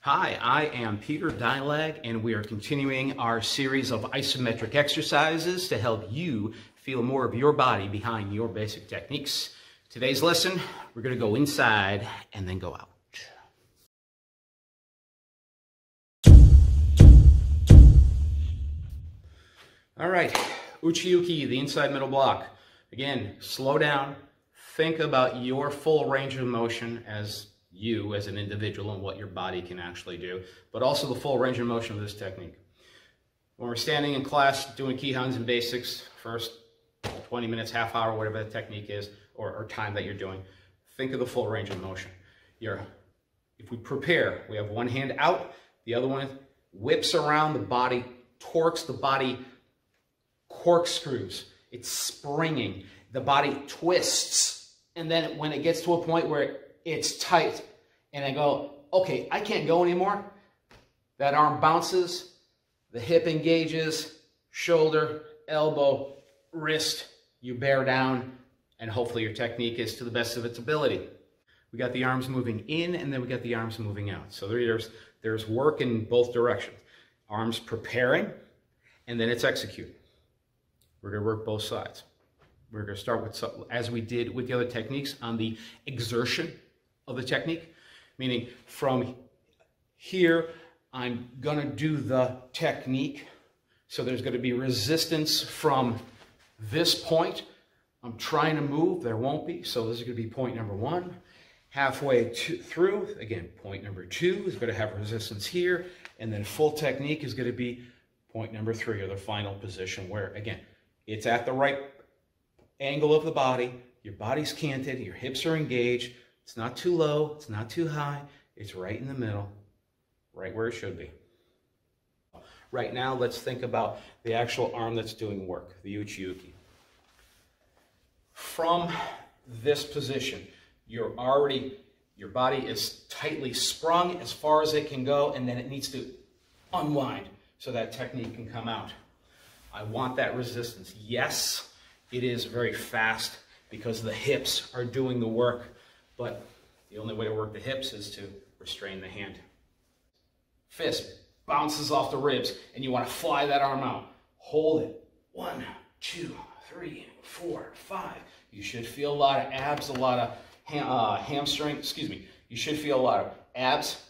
Hi, I am Peter Dilag, and we are continuing our series of isometric exercises to help you feel more of your body behind your basic techniques. Today's lesson, we're going to go inside and then go out. All right, Uchi Uke, the inside middle block. Again, slow down. Think about your full range of motion as you as an individual and what your body can actually do, but also the full range of motion of this technique. When we're standing in class doing Kihons and basics, first 20 minutes, half hour, whatever the technique is, or time that you're doing, think of the full range of motion. If we prepare, we have one hand out, the other one whips around the body, torques the body, corkscrews. It's springing. The body twists. And then when it gets to a point where it's tight, and I go, okay, I can't go anymore. That arm bounces, the hip engages, shoulder, elbow, wrist, you bear down, and hopefully your technique is to the best of its ability. We got the arms moving in, and then we got the arms moving out. So there's work in both directions. Arms preparing, and then it's executing. We're going to work both sides. We're going to start with, as we did with the other techniques, on the exertion of the technique, meaning from here, I'm going to do the technique. So there's going to be resistance from this point. I'm trying to move, there won't be. So this is going to be point number one. Halfway through, again, point number two is going to have resistance here. And then full technique is going to be point number three, or the final position where, again, it's at the right angle of the body. Your body's canted, your hips are engaged. It's not too low, it's not too high. It's right in the middle, right where it should be. Right now, let's think about the actual arm that's doing work, the Uchi Uke. From this position, your body is tightly sprung as far as it can go, and then it needs to unwind so that technique can come out. I want that resistance. Yes, it is very fast because the hips are doing the work, but the only way to work the hips is to restrain the hand. Fist bounces off the ribs, and you want to fly that arm out. Hold it. 1, 2, 3, 4, 5. You should feel a lot of abs, a lot of hamstring, excuse me. You should feel a lot of abs,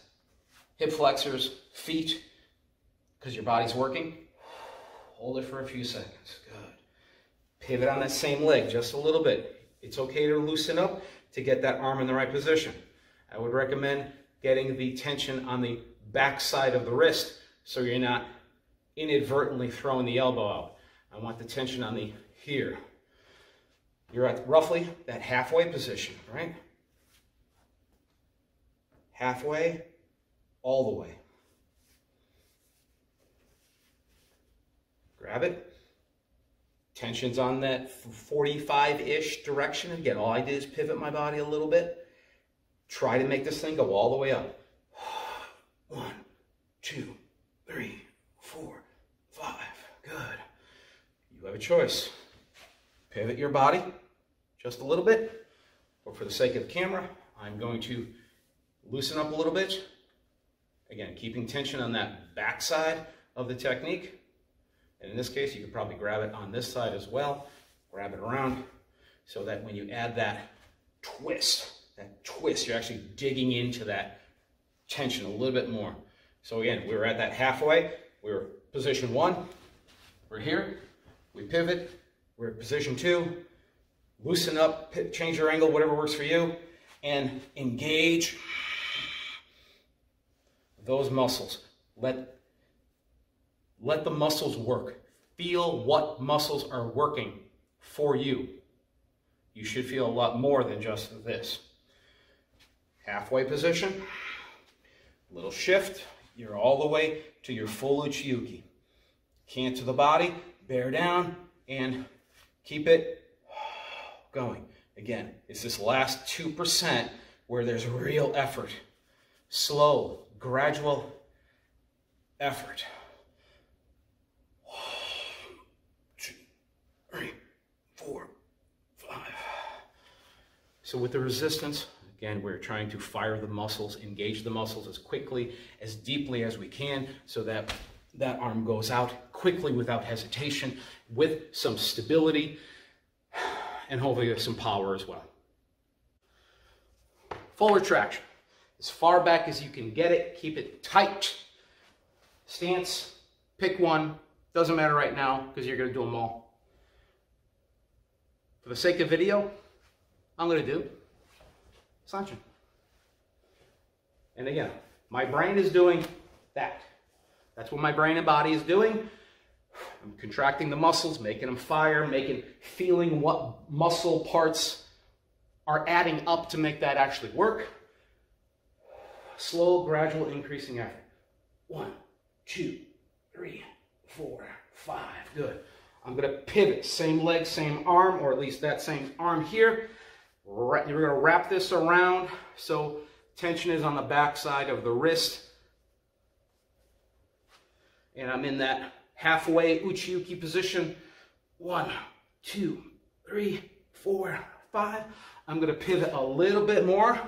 hip flexors, feet, because your body's working. Hold it for a few seconds. Good. Pivot on that same leg just a little bit. It's okay to loosen up to get that arm in the right position. I would recommend getting the tension on the back side of the wrist so you're not inadvertently throwing the elbow out. I want the tension on the here. You're at roughly that halfway position, right? Halfway, all the way. Grab it. Tension's on that 45-ish direction. Again, all I did is pivot my body a little bit. Try to make this thing go all the way up. 1, 2, 3, 4, 5. Good. You have a choice. Pivot your body just a little bit, or for the sake of the camera, I'm going to loosen up a little bit. Again, keeping tension on that back side of the technique. And in this case, you could probably grab it on this side as well. Grab it around so that when you add that twist, you're actually digging into that tension a little bit more. So again, we were at that halfway. We were position 1. We're here. We pivot. We're at position 2. Loosen up, change your angle, whatever works for you, and engage those muscles. Let the muscles work. Feel what muscles are working for you. You should feel a lot more than just this. Halfway position, little shift, you're all the way to your full Uchi Uke. Canter the body, bear down, and keep it going. Again, it's this last 2% where there's real effort. Slow, gradual effort. 1, 2, 3, 4, 5. So with the resistance, Again, we're trying to fire the muscles, engage the muscles as quickly, as deeply as we can, so that that arm goes out quickly without hesitation, with some stability, and hopefully with some power as well. Full retraction. As far back as you can get it, keep it tight. Stance, pick one. Doesn't matter right now because you're going to do them all. For the sake of video, I'm going to do Sanchin. And again, my brain is doing that. That's what my brain and body is doing. I'm contracting the muscles, making them fire, feeling what muscle parts are adding up to make that actually work. Slow, gradual, increasing effort. 1, 2, 3, 4, 5. Good. I'm going to pivot. Same leg, same arm, or at least that same arm here. You're going to wrap this around so tension is on the back side of the wrist. And I'm in that halfway Uchi Uke position. 1, 2, 3, 4, 5. I'm going to pivot a little bit more.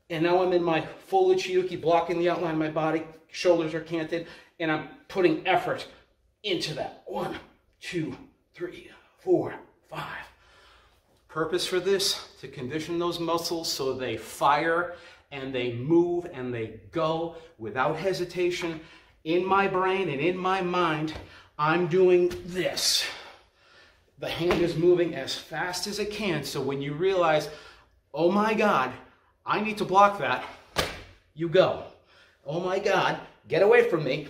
And now I'm in my full Uchi Uke, blocking the outline of my body. Shoulders are canted. And I'm putting effort into that. 1, 2, 3, 4, 5. Purpose for this, to condition those muscles so they fire and they move and they go without hesitation. In my brain and in my mind, I'm doing this. The hand is moving as fast as it can, so when you realize, oh my God, I need to block that, you go. Oh my God, get away from me.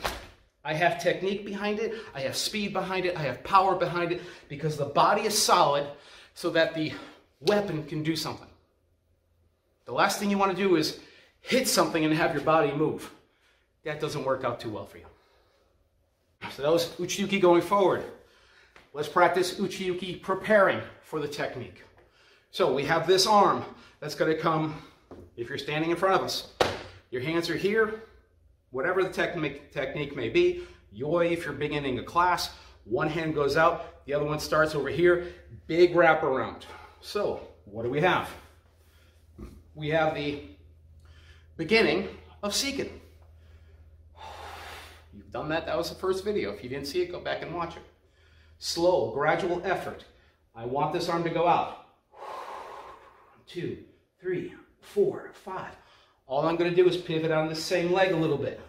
I have technique behind it, I have speed behind it, I have power behind it, because the body is solid so that the weapon can do something. The last thing you want to do is hit something and have your body move. That doesn't work out too well for you. So that was Uchi Uke going forward. Let's practice Uchi Uke preparing for the technique. So we have this arm that's going to come, if you're standing in front of us, your hands are here, whatever the technique may be. Yoi, if you're beginning a class, one hand goes out, the other one starts over here, big wrap around. So what do we have? We have the beginning of Seiken. You've done that. That was the first video. If you didn't see it, go back and watch it. Slow, gradual effort. I want this arm to go out. 2, 3, 4, 5. All I'm going to do is pivot on the same leg a little bit.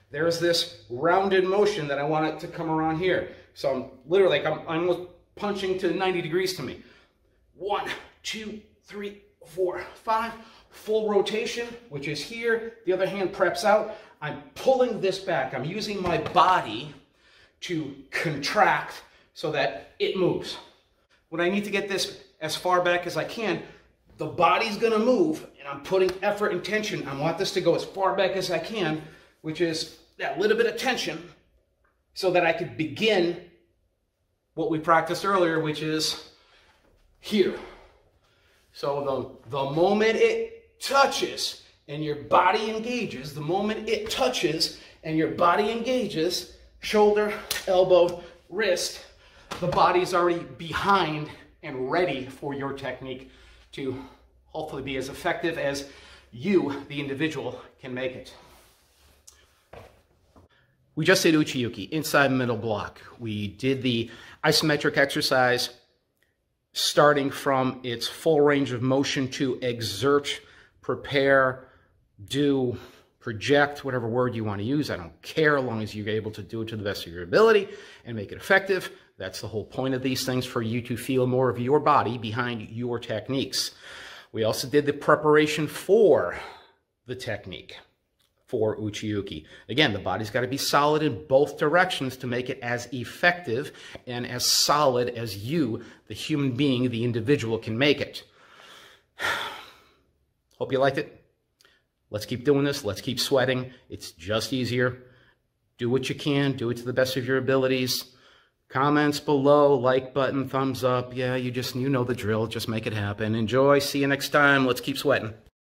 There's this rounded motion that I want it to come around here. So I'm literally, like I'm almost punching to 90 degrees to me. 1, 2, 3, 4, 5. Full rotation, which is here. The other hand preps out. I'm pulling this back. I'm using my body to contract so that it moves. When I need to get this as far back as I can, the body's going to move, and I'm putting effort and tension. I want this to go as far back as I can, which is that little bit of tension, so that I could begin what we practiced earlier, which is here. So the moment it touches and your body engages, the moment it touches and your body engages, shoulder, elbow, wrist, the body's already behind and ready for your technique to hopefully be as effective as you, the individual, can make it. We just did Uchi Uke, inside middle block. We did the isometric exercise, starting from its full range of motion to exert, prepare, do, project, whatever word you want to use. I don't care, as long as you're able to do it to the best of your ability and make it effective. That's the whole point of these things, for you to feel more of your body behind your techniques. We also did the preparation for the technique for Uchi Uke. Again, the body's got to be solid in both directions to make it as effective and as solid as you, the human being, the individual, can make it. Hope you liked it. Let's keep doing this. Let's keep sweating. It's just easier. Do what you can. Do it to the best of your abilities. Comments below, like button, thumbs up. Yeah, you know the drill. Just make it happen. Enjoy. See you next time. Let's keep sweating.